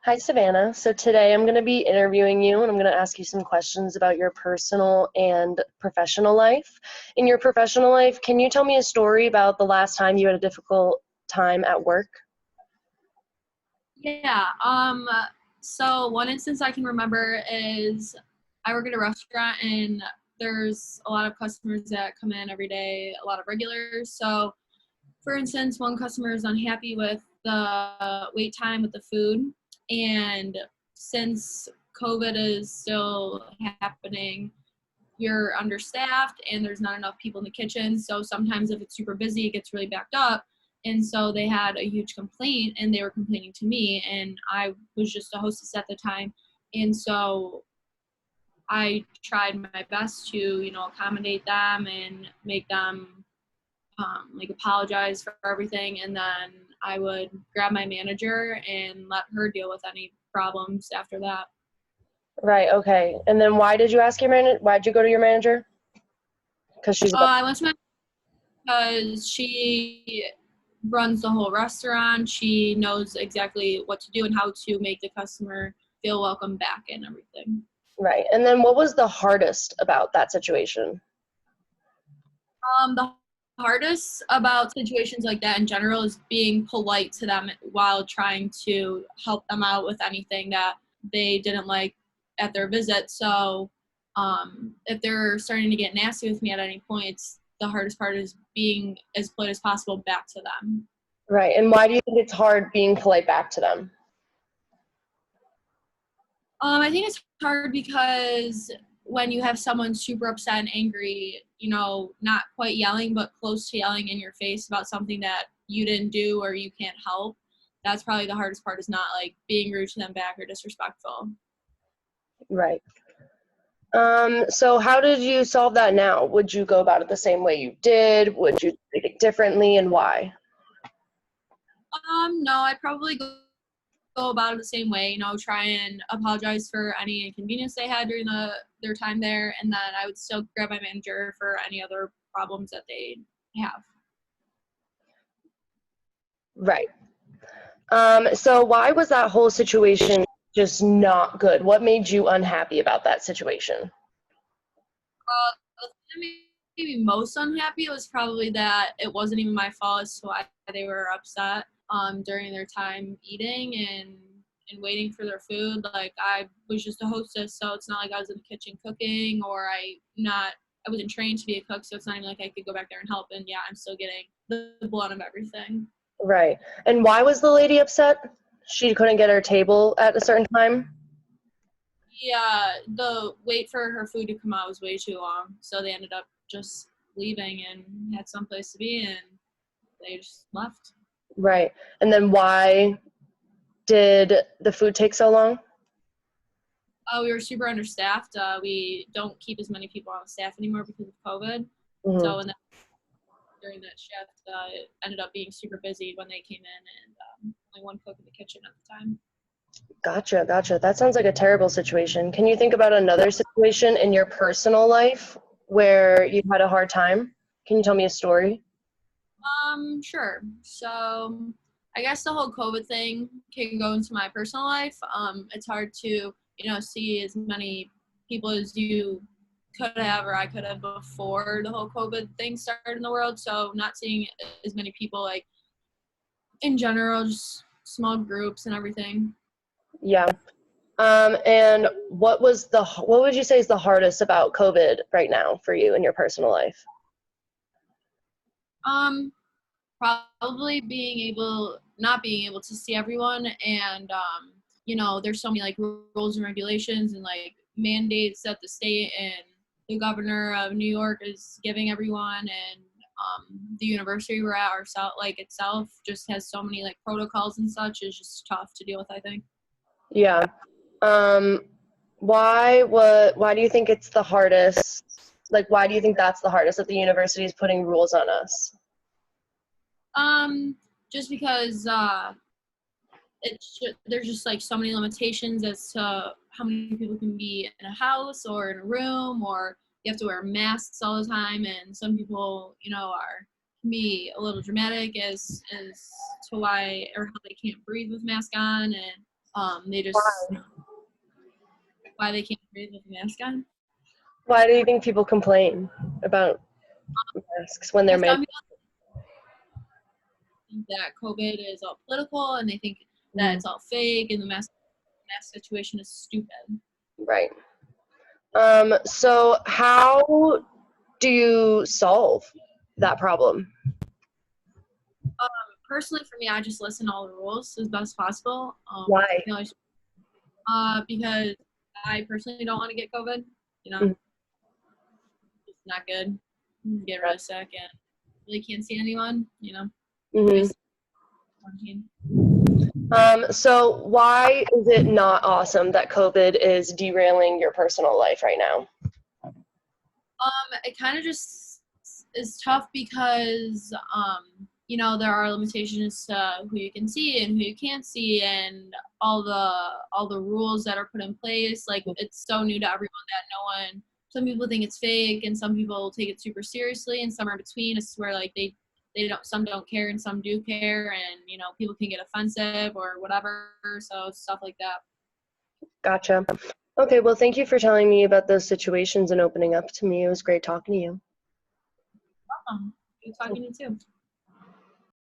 Hi, Savannah. So today I'm going to be interviewing you and I'm going to ask you some questions about your personal and professional life. In your professional life, can you tell me a story about the last time you had a difficult time at work? Yeah. So one instance I can remember is I work at a restaurant and there's a lot of customers that come in every day, a lot of regulars. So for instance, one customer is unhappy with the wait time with the food, and since COVID is still happening, you're understaffed and there's not enough people in the kitchen. So sometimes if it's super busy, it gets really backed up. And so they had a huge complaint and they were complaining to me, and I was just a hostess at the time. And so I tried my best to, accommodate them and make them like apologize for everything. And then I would grab my manager and let her deal with any problems after that. Right, okay. And then why did you ask your manager? Why did you go to your manager? Because she's about. I went to my because she runs the whole restaurant. She knows exactly what to do and how to make the customer feel welcome back and everything. Right. And then what was the hardest about that situation? The hardest about situations like that in general is being polite to them while trying to help them out with anything that they didn't like at their visit. So if they're starting to get nasty with me at any point, the hardest part is being as polite as possible back to them. Right. And why do you think it's hard being polite back to them? I think it's hard because when you have someone super upset and angry, not quite yelling, but close to yelling in your face about something that you didn't do or you can't help, that's probably the hardest part, is not like being rude to them back or disrespectful. Right. So how did you solve that now? Would you go about it the same way you did? Would you take it differently and why? No, I'd probably go about it the same way, try and apologize for any inconvenience they had during their time there, and then I would still grab my manager for any other problems that they have. Right. So why was that whole situation just not good? What made you unhappy about that situation? The thing that made me most unhappy was probably that it wasn't even my fault as to why they were upset during their time eating and waiting for their food. Like, I was just a hostess, so it's not like I was in the kitchen cooking, or I wasn't trained to be a cook, so it's not even like I could go back there and help. And yeah, I'm still getting the blunt of everything. Right. And why was the lady upset? She couldn't get her table at a certain time? Yeah, the wait for her food to come out was way too long, so they ended up just leaving and had someplace to be, and they just left. Right. And then why did the food take so long? We were super understaffed. We don't keep as many people on staff anymore because of COVID. Hmm. So during that shift, it ended up being super busy when they came in, and only one cook in the kitchen at the time. Gotcha, gotcha. That sounds like a terrible situation. Can you think about another situation in your personal life where you had a hard time? Can you tell me a story? Sure. So I guess the whole COVID thing can go into my personal life. It's hard to, see as many people as you could have or I could have before the whole COVID thing started in the world. So not seeing as many people, like, in general, just small groups and everything. Yeah. And what would you say is the hardest about COVID right now for you in your personal life? Um, Probably not being able to see everyone, and there's so many like rules and regulations and like mandates that the state and the governor of New York is giving everyone, and the university we're at ourselves, like, itself, just has so many like protocols and such. Is just tough to deal with, I think. Yeah. Um, why do you think it's the hardest? Like, why do you think that's the hardest that the university is putting rules on us? Just because there's just like so many limitations as to how many people can be in a house or in a room, or you have to wear masks all the time, and some people, are can be a little dramatic as to why or how they can't breathe with mask on, and They just why they can't breathe with a mask on. Why do you think people complain about masks when they're Some made? people think that COVID is all political, and they think that it's all fake, and the mask situation is stupid. Right. So how do you solve that problem? Personally, for me, I just listen to all the rules as best as possible. Why? You know, because I personally don't want to get COVID. You know, Mhm. it's not good. You get really sick and really can't see anyone. You know, Mhm. quarantine. So why is it not awesome that COVID is derailing your personal life right now? It kind of just is tough because you know, there are limitations to who you can see and who you can't see, and all the rules that are put in place. Like, it's so new to everyone that no one. Some people think it's fake, and some people take it super seriously, and some are in between. It's where like they don't, some don't care and some do care, and you know, people can get offensive or whatever. So stuff like that. Gotcha. Okay, well, thank you for telling me about those situations and opening up to me. It was great talking to you. Good talking to you too.